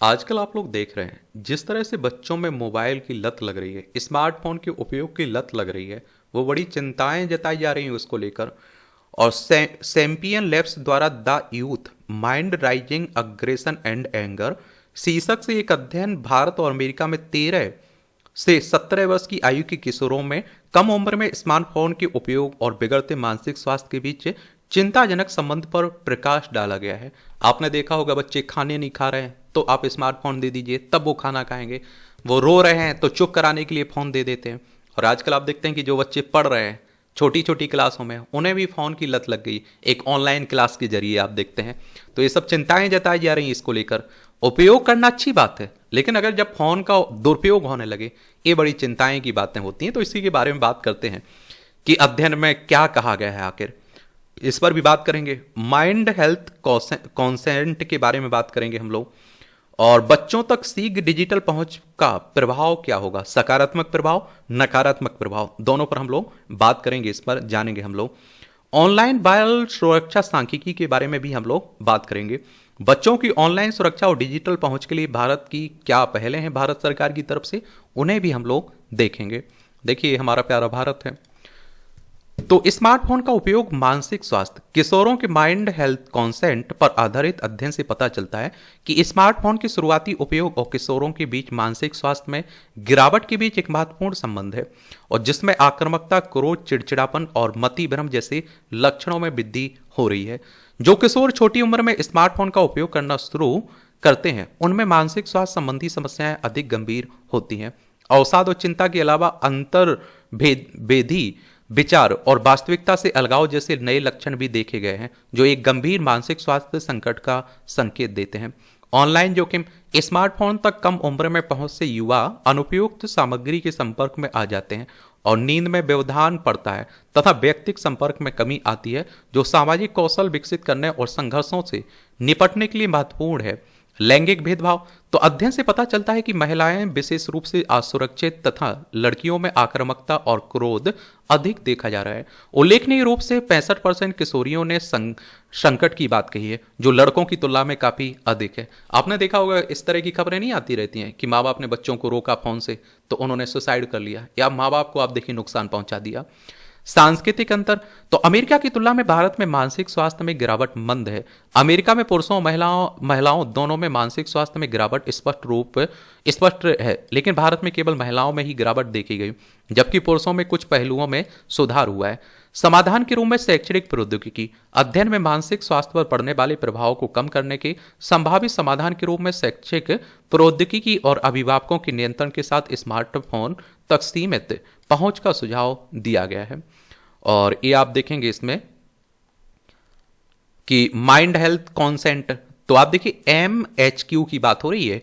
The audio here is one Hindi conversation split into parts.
आजकल आप लोग देख रहे हैं जिस तरह से बच्चों में मोबाइल की लत लग रही है, स्मार्टफोन के उपयोग की लत लग रही है, वो बड़ी चिंताएं जताई जा रही हैं उसको लेकर। और सैम्पियन लैब्स द्वारा the youth mind rising aggression and anger शीर्षक से एक अध्ययन भारत और अमेरिका में 13 से 17 वर्ष की आयु के किशोरों में कम उम्र में स्मार्टफोन के उपयोग और बिगड़ते मानसिक स्वास्थ्य के बीच चिंताजनक संबंध पर प्रकाश डाला गया है। आपने देखा होगा बच्चे खाने नहीं खा रहे हैं तो आप स्मार्टफोन दे दीजिए तब वो खाना खाएंगे। वो रो रहे हैं तो चुप कराने के लिए फ़ोन दे देते हैं। और आजकल आप देखते हैं कि जो बच्चे पढ़ रहे हैं छोटी छोटी क्लासों में उन्हें भी फ़ोन की लत लग गई, एक ऑनलाइन क्लास के जरिए आप देखते हैं। तो ये सब चिंताएं जताई जा रही हैं इसको लेकर। उपयोग करना अच्छी बात है, लेकिन अगर जब फ़ोन का दुरुपयोग होने लगे ये बड़ी चिंताएं की बातें होती हैं। तो इसी के बारे में बात करते हैं कि अध्ययन में क्या कहा गया है आखिर, इस पर भी बात करेंगे। माइंड हेल्थ कॉन्सेंट के बारे में बात करेंगे हम लोग। और बच्चों तक शीघ्र डिजिटल पहुंच का प्रभाव क्या होगा, सकारात्मक प्रभाव नकारात्मक प्रभाव दोनों पर हम लोग बात करेंगे, इस पर जानेंगे हम लोग। ऑनलाइन बाल सुरक्षा सांख्यिकी के बारे में भी हम लोग बात करेंगे। बच्चों की ऑनलाइन सुरक्षा और डिजिटल पहुंच के लिए भारत की क्या पहले हैं भारत सरकार की तरफ से, उन्हें भी हम लोग देखेंगे। देखिए हमारा प्यारा भारत है। तो स्मार्टफोन का उपयोग मानसिक स्वास्थ्य, किशोरों के माइंड हेल्थ कॉन्सेंट पर आधारित अध्ययन से पता चलता है कि स्मार्टफोन के शुरुआती उपयोग और किशोरों के बीच मानसिक स्वास्थ्य में गिरावट के बीच एक महत्वपूर्ण संबंध है, और जिसमें आक्रामकता, क्रोध, चिड़चिड़ापन और मति भ्रम जैसे लक्षणों में वृद्धि हो रही है। जो किशोर छोटी उम्र में स्मार्टफोन का उपयोग करना शुरू करते हैं उनमें मानसिक स्वास्थ्य संबंधी समस्याएं अधिक गंभीर होती हैं। अवसाद और चिंता के अलावा अंतर भेदी विचार और वास्तविकता से अलगाव जैसे नए लक्षण भी देखे गए हैं, जो एक गंभीर मानसिक स्वास्थ्य संकट का संकेत देते हैं। ऑनलाइन जोखिम, स्मार्टफोन तक कम उम्र में पहुंच से युवा अनुपयुक्त सामग्री के संपर्क में आ जाते हैं और नींद में व्यवधान पड़ता है तथा व्यक्तिगत संपर्क में कमी आती है, जो सामाजिक कौशल विकसित करने और संघर्षों से निपटने के लिए महत्वपूर्ण है। लैंगिक भेदभाव, तो अध्ययन से पता चलता है कि महिलाएं विशेष रूप से असुरक्षित तथा लड़कियों में आक्रामकता और क्रोध अधिक देखा जा रहा है। उल्लेखनीय रूप से 65% किशोरियों ने संकट की बात कही है, जो लड़कों की तुलना में काफी अधिक है। आपने देखा होगा इस तरह की खबरें नहीं आती रहती हैं कि माँ बाप ने बच्चों को रोका फोन से तो उन्होंने सुसाइड कर लिया, या माँ बाप को आप देखिए नुकसान पहुंचा दिया। सांस्कृतिक अंतर, तो अमेरिका की तुलना में भारत में मानसिक स्वास्थ्य में गिरावट मंद है। अमेरिका में पुरुषों और महिलाओं दोनों में मानसिक स्वास्थ्य में गिरावट स्पष्ट है, लेकिन भारत में केवल महिलाओं में ही गिरावट देखी गई, जबकि पुरुषों में कुछ पहलुओं में सुधार हुआ है। समाधान के रूप में शैक्षणिक प्रौद्योगिकी, अध्ययन में मानसिक स्वास्थ्य पर पड़ने वाले प्रभाव को कम करने के संभावित समाधान के रूप में शैक्षिक प्रौद्योगिकी और अभिभावकों के नियंत्रण के साथ स्मार्टफोन तक सीमित पहुंच का सुझाव दिया गया है। और ये आप देखेंगे इसमें कि माइंड हेल्थ कॉन्सेंट, तो आप देखिए MHQ की बात हो रही है।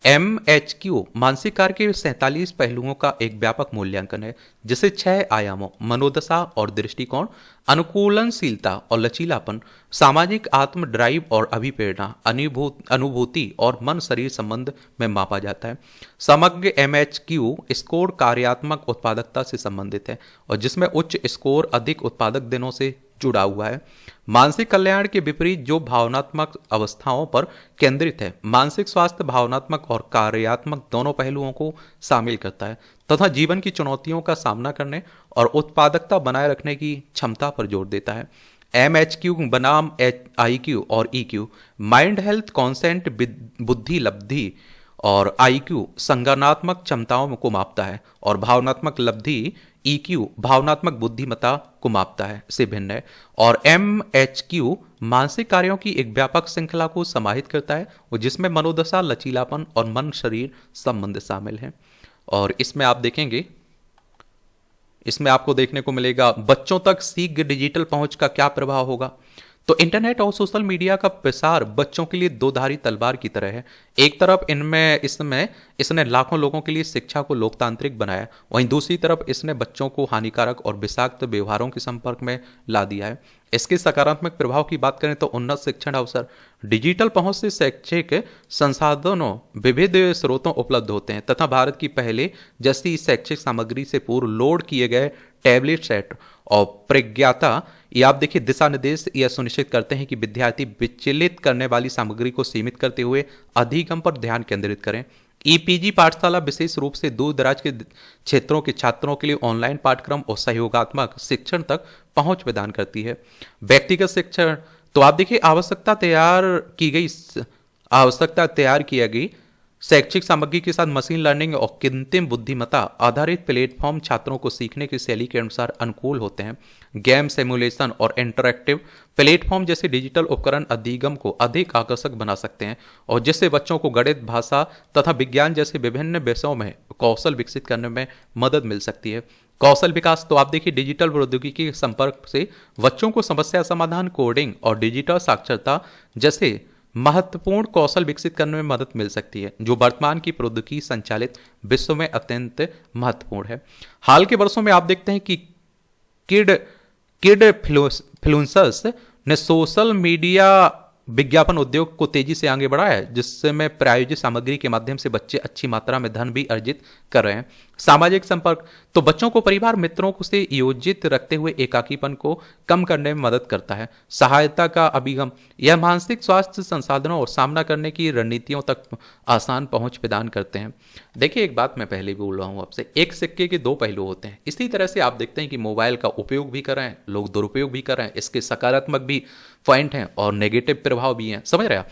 MHQ मानसिक कार्य के 47 पहलुओं का एक व्यापक मूल्यांकन है, जिसे 6 आयामों मनोदशा और दृष्टिकोण, अनुकूलनशीलता और लचीलापन, सामाजिक आत्म ड्राइव और अभिप्रेरणा, अनुभूति और मन शरीर संबंध में मापा जाता है। समग्र MHQ स्कोर कार्यात्मक उत्पादकता से संबंधित है, और जिसमें उच्च स्कोर अधिक उत्पादक दिनों से जुड़ा हुआ है। मानसिक कल्याण के विपरीत जो भावनात्मक अवस्थाओं पर केंद्रित है, मानसिक स्वास्थ्य भावनात्मक और कार्यात्मक दोनों पहलुओं को शामिल करता है तथा जीवन की चुनौतियों का सामना करने और उत्पादकता बनाए रखने की क्षमता पर जोर देता है। MHQ बनाम IQ और EQ, माइंड हेल्थ कॉन्सेंट बुद्धि लब्धि और IQ संज्ञानात्मक क्षमताओं को मापता है, और भावनात्मक लब्धि EQ भावनात्मक बुद्धिमत्ता को मापता है, से भिन्न है। और MHQ मानसिक कार्यों की एक व्यापक श्रृंखला को समाहित करता है, और जिसमें मनोदशा, लचीलापन और मन शरीर संबंध शामिल हैं। और इसमें आप देखेंगे, इसमें आपको देखने को मिलेगा बच्चों तक शीघ्र डिजिटल पहुंच का क्या प्रभाव होगा। तो इंटरनेट और सोशल मीडिया का प्रसार बच्चों के लिए दो धारी तलवार की तरह है। एक तरफ इसने लाखों लोगों के लिए शिक्षा को लोकतांत्रिक बनाया, वहीं दूसरी तरफ इसने बच्चों को हानिकारक और विषाक्त व्यवहारों के संपर्क में ला दिया है। इसके सकारात्मक प्रभाव की बात करें तो उन्नत शिक्षण अवसर, डिजिटल पहुंच से शैक्षिक संसाधनों विविध स्रोतों उपलब्ध होते हैं तथा भारत की पहले जैसी शैक्षिक सामग्री से पूर्व लोड किए गए टैबलेट सेट और प्रज्ञाता ये आप देखिए दिशा निर्देश यह सुनिश्चित करते हैं कि विद्यार्थी विचलित करने वाली सामग्री को सीमित करते हुए अधिगम पर ध्यान केंद्रित करें। ईपीजी पाठशाला विशेष रूप से दूर दराज के क्षेत्रों के छात्रों के लिए ऑनलाइन पाठ्यक्रम और सहयोगात्मक शिक्षण तक पहुंच प्रदान करती है। व्यक्तिगत शिक्षण तो आप देखिए आवश्यकता तैयार किया गई शैक्षिक सामग्री के साथ मशीन लर्निंग और कृत्रिम बुद्धिमत्ता आधारित प्लेटफॉर्म छात्रों को सीखने की शैली के अनुसार अनुकूल होते हैं। गेम, सिमुलेशन और इंटरैक्टिव प्लेटफॉर्म जैसे डिजिटल उपकरण अधिगम को अधिक आकर्षक बना सकते हैं और जिससे बच्चों को गणित, भाषा तथा विज्ञान जैसे विभिन्न विषयों में कौशल विकसित करने में मदद मिल सकती है। कौशल विकास तो आप देखिए डिजिटल प्रौद्योगिकी के संपर्क से बच्चों को समस्या समाधान, कोडिंग और डिजिटल साक्षरता जैसे महत्वपूर्ण कौशल विकसित करने में मदद मिल सकती है, जो वर्तमान की प्रौद्योगिकी संचालित विश्व में अत्यंत महत्वपूर्ण है। हाल के वर्षों में आप देखते हैं कि किड किड इन्फ्लुएंसर्स ने सोशल मीडिया विज्ञापन उद्योग को तेजी से आगे बढ़ाया है, जिसमें प्रायोजित सामग्री के माध्यम से बच्चे अच्छी मात्रा में धन भी अर्जित कर रहे हैं। सामाजिक संपर्क तो बच्चों को परिवार मित्रों से योजित रखते हुए एकाकीपन को कम करने में मदद करता है। सहायता का अभिगम यह मानसिक स्वास्थ्य संसाधनों और सामना करने की रणनीतियों तक आसान पहुंच प्रदान करते हैं। देखिए एक बात मैं पहले भी बोल रहा हूं आपसे, एक सिक्के के दो पहलू होते हैं। इसी तरह से आप देखते हैं कि मोबाइल का उपयोग भी कर रहे हैं लोग, दुरुपयोग भी कर रहे हैं। इसके सकारात्मक भी पॉइंट हैं और नेगेटिव प्रभाव भी हैं, समझ रहे हैं।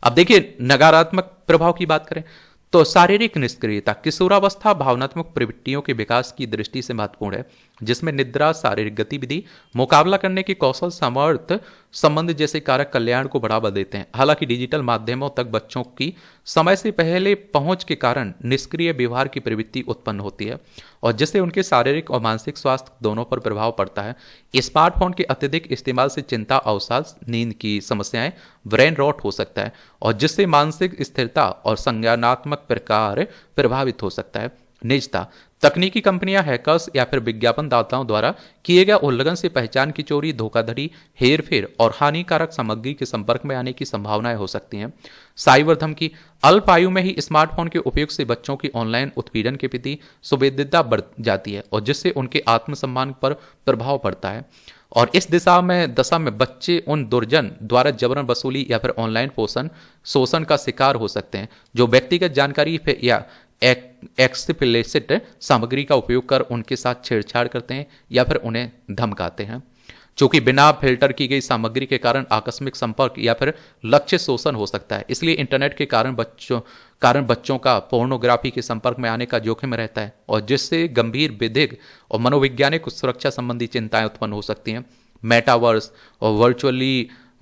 अब देखिए नकारात्मक प्रभाव की बात करें तो शारीरिक निष्क्रियता किशोरावस्था भावनात्मक प्रवृत्तियों के विकास की दृष्टि से महत्वपूर्ण है, जिसमें निद्रा, शारीरिक गतिविधि, मुकाबला करने की कौशल, सामर्थ्य संबंध जैसे कारक कल्याण को बढ़ावा देते हैं। हालांकि डिजिटल माध्यमों तक बच्चों की समय से पहले पहुंच के कारण निष्क्रिय व्यवहार की प्रवृत्ति उत्पन्न होती है और जिससे उनके शारीरिक और मानसिक स्वास्थ्य दोनों पर प्रभाव पड़ता है। स्मार्टफोन के अत्यधिक इस्तेमाल से चिंता, अवसाद, नींद की समस्याएं, ब्रेन रॉट हो सकता है और जिससे मानसिक स्थिरता और संज्ञानात्मक प्रकार प्रभावित हो सकता है। निजता तकनीकी कंपनियां हैकर्स या फिर विज्ञापन दाताओं द्वारा किए गए उल्लंघन से पहचान की चोरी, धोखाधड़ी, हेरफेर और हानिकारक सामग्री के संपर्क में आने की संभावनाएं हो सकती हैं। साइबर धमकी अल्प आयु में ही स्मार्टफोन के उपयोग से बच्चों की ऑनलाइन उत्पीड़न के प्रति संवेदनशीलता बढ़ जाती है और जिससे उनके आत्मसम्मान पर प्रभाव पड़ता है और इस दशा में बच्चे उन दुर्जन द्वारा जबरन वसूली या फिर ऑनलाइन शोषण का शिकार हो सकते हैं, जो व्यक्तिगत जानकारी या एक्सप्लिसिट सामग्री का उपयोग कर उनके साथ छेड़छाड़ करते हैं या फिर उन्हें धमकाते हैं। चूंकि बिना फिल्टर की गई सामग्री के कारण आकस्मिक संपर्क या फिर लक्ष्य शोषण हो सकता है, इसलिए इंटरनेट के कारण बच्चों का पोर्नोग्राफी के संपर्क में आने का जोखिम रहता है और जिससे गंभीर विधिक और मनोवैज्ञानिक सुरक्षा संबंधी चिंताएं उत्पन्न हो सकती हैं। मेटावर्स और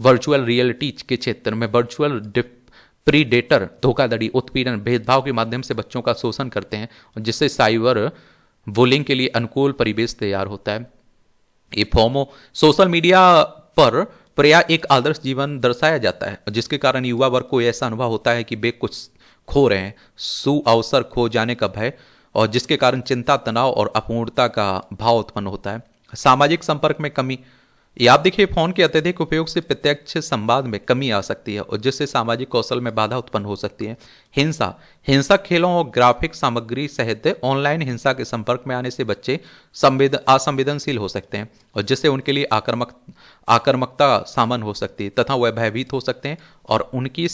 वर्चुअल रियलिटी के क्षेत्र में वर्चुअल प्रीडेटर धोखाधड़ी, उत्पीड़न, भेदभाव के माध्यम से बच्चों का शोषण करते हैं और जिससे साइबर बुलिंग के लिए अनुकूल परिवेश तैयार होता है। ये फोमो सोशल मीडिया पर प्राय एक आदर्श जीवन दर्शाया जाता है जिसके कारण युवा वर्ग को ऐसा अनुभव होता है कि वे कुछ खो रहे हैं, अवसर खो जाने का भय और जिसके कारण चिंता, तनाव और अपूर्णता का भाव उत्पन्न होता है। सामाजिक संपर्क में कमी ये आप देखिए फोन के अत्यधिक उपयोग से प्रत्यक्ष संवाद में कमी आ सकती है और जिससे सामाजिक कौशल में बाधा उत्पन्न हो सकती है। हिंसक खेलों और ग्राफिक सामग्री सहित ऑनलाइन हिंसा के संपर्क में आने से बच्चे असंवेदनशील हो सकते हैं और जिससे उनके लिए आक्रामकता सामान्य हो सकती है तथा वह भयभीत हो सकते हैं और उनकी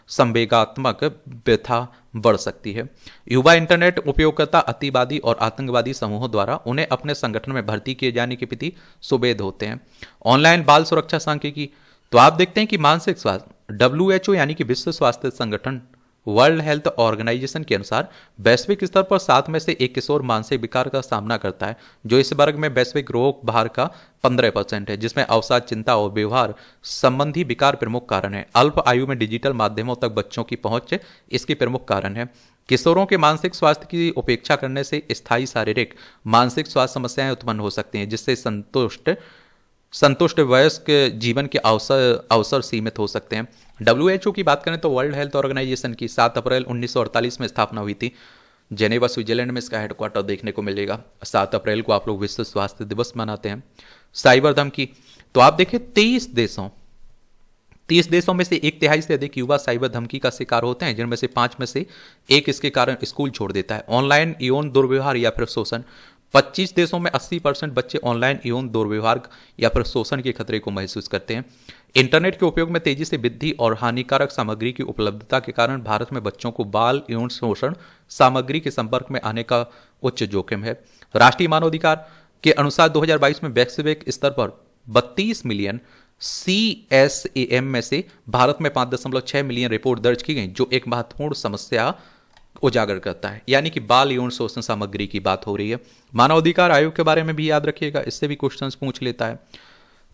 संवेगात्मक व्यथा बढ़ सकती है। युवा इंटरनेट उपयोगकर्ता अतिवादी और आतंकवादी समूहों द्वारा उन्हें अपने संगठन में भर्ती किए जाने के प्रति सुबेद होते हैं। ऑनलाइन बाल सुरक्षा सांख्यिकी तो आप देखते हैं कि मानसिक स्वास्थ्य WHO यानी कि विश्व स्वास्थ्य संगठन वर्ल्ड हेल्थ ऑर्गेनाइजेशन के अनुसार वैश्विक स्तर पर 7 में से 1 किशोर मानसिक विकार का सामना करता है, जो इस वर्ग में वैश्विक रोग भार का 15% है, जिसमें अवसाद, चिंता और व्यवहार संबंधी विकार प्रमुख कारण है। अल्प आयु में डिजिटल माध्यमों तक बच्चों की पहुंच इसके प्रमुख कारण है। किशोरों के मानसिक स्वास्थ्य की उपेक्षा करने से स्थायी शारीरिक मानसिक स्वास्थ्य समस्याएं उत्पन्न हो सकती हैं, जिससे संतुष्ट वयस्क जीवन के अवसर सीमित हो सकते हैं। WHO की बात करें तो वर्ल्ड हेल्थ ऑर्गेनाइजेशन की 7 अप्रैल 1948 में स्थापना हुई थी। जेनेवा स्विट्जरलैंड में इसका हेडक्वार्टर देखने को मिलेगा। 7 अप्रैल को आप लोग विश्व स्वास्थ्य दिवस मनाते हैं। साइबर धमकी तो आप देखें 30 देशों में से 1/3 से अधिक युवा साइबर धमकी का शिकार होते हैं, जिनमें से 5 में से 1 इसके कारण स्कूल छोड़ देता है। ऑनलाइन यौन दुर्व्यवहार या फिर शोषण 25 देशों में 80% बच्चे ऑनलाइन यौन दुर्व्यवहार या फिर शोषण के खतरे को महसूस करते हैं। इंटरनेट के उपयोग में तेजी से वृद्धि और हानिकारक सामग्री की उपलब्धता के कारण भारत में बच्चों को बाल यौन शोषण सामग्री के संपर्क में आने का उच्च जोखिम है। राष्ट्रीय मानवाधिकार के अनुसार 2022 में वैश्विक स्तर पर 32 मिलियन CSAM में से भारत में 5.6 मिलियन रिपोर्ट दर्ज की गई, जो एक महत्वपूर्ण समस्या उजागर करता है। यानी कि बाल यौन शोषण सामग्री की बात हो रही है। मानवाधिकार आयोग के बारे में भी याद रखिएगा, इससे भी क्वेश्चंस पूछ लेता है।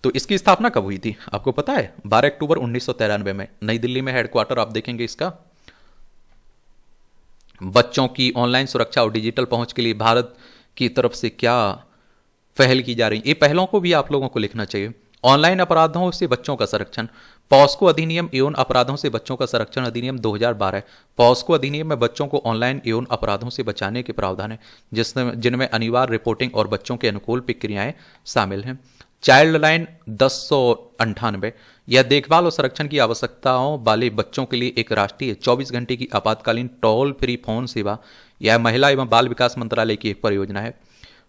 तो इसकी स्थापना कब हुई थी आपको पता है? 12 अक्टूबर 1993 में नई दिल्ली में हेडक्वार्टर आप देखेंगे इसका। बच्चों की ऑनलाइन सुरक्षा और डिजिटल पहुंच के लिए भारत की तरफ से क्या पहल की जा रही है, ये पहलों को भी आप लोगों को लिखना चाहिए। ऑनलाइन अपराधों से बच्चों का संरक्षण, पॉस्को अधिनियम यौन अपराधों से बच्चों का संरक्षण अधिनियम 2012। पॉस्को अधिनियम में बच्चों को ऑनलाइन यौन अपराधों से बचाने के प्रावधान है, जिनमें अनिवार्य रिपोर्टिंग और बच्चों के अनुकूल प्रक्रियाएं शामिल हैं। चाइल्ड लाइन 1098, यह देखभाल और संरक्षण की आवश्यकताओं वाले बच्चों के लिए एक राष्ट्रीय 24 घंटे की आपातकालीन टोल फ्री फोन सेवा। यह महिला एवं बाल विकास मंत्रालय की एक परियोजना है।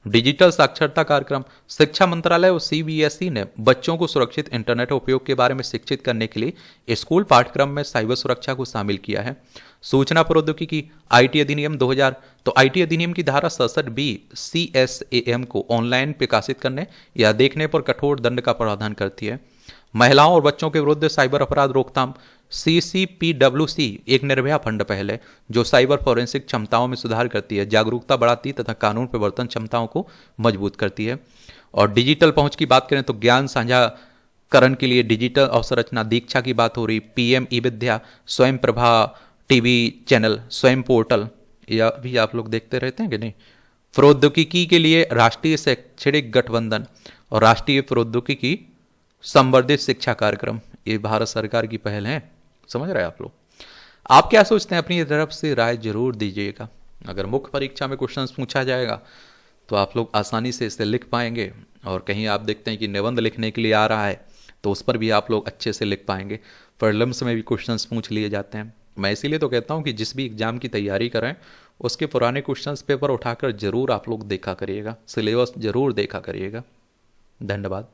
डिजिटल साक्षरता कार्यक्रम, शिक्षा मंत्रालय और CBSE ने बच्चों को सुरक्षित इंटरनेट उपयोग के बारे में शिक्षित करने के लिए स्कूल पाठ्यक्रम में साइबर सुरक्षा को शामिल किया है। सूचना प्रौद्योगिकी IT अधिनियम 2000, तो IT अधिनियम की धारा 67B CSAM को ऑनलाइन प्रकाशित करने या देखने पर कठोर दंड का प्रावधान करती है। महिलाओं और बच्चों के विरुद्ध साइबर अपराध रोकथाम CCPWC एक निर्भया फंड पहल है, जो साइबर फॉरेंसिक क्षमताओं में सुधार करती है, जागरूकता बढ़ाती तथा कानून प्रवर्तन क्षमताओं को मजबूत करती है। और डिजिटल पहुंच की बात करें तो ज्ञान साझाकरण के लिए डिजिटल अवसंरचना, दीक्षा की बात हो रही, PM ई-विद्या, स्वयं प्रभा TV चैनल, स्वयं पोर्टल, या भी आप लोग देखते रहते हैं कि नहीं। प्रौद्योगिकी के लिए राष्ट्रीय शैक्षणिक गठबंधन और राष्ट्रीय प्रौद्योगिकी संवर्धित शिक्षा कार्यक्रम, ये भारत सरकार की पहल है। समझ रहे हैं आप लोग? आप क्या सोचते हैं? अपनी तरफ से राय जरूर दीजिएगा। अगर मुख्य परीक्षा में क्वेश्चंस पूछा जाएगा तो आप लोग आसानी से इसे लिख पाएंगे, और कहीं आप देखते हैं कि निबंध लिखने के लिए आ रहा है तो उस पर भी आप लोग अच्छे से लिख पाएंगे। प्रीलिम्स में भी क्वेश्चंस पूछ लिए जाते हैं। मैं इसीलिए तो कहता हूँ कि जिस भी एग्जाम की तैयारी करें उसके पुराने क्वेश्चंस पेपर उठाकर जरूर आप लोग देखा करिएगा, सिलेबस जरूर देखा करिएगा। धन्यवाद।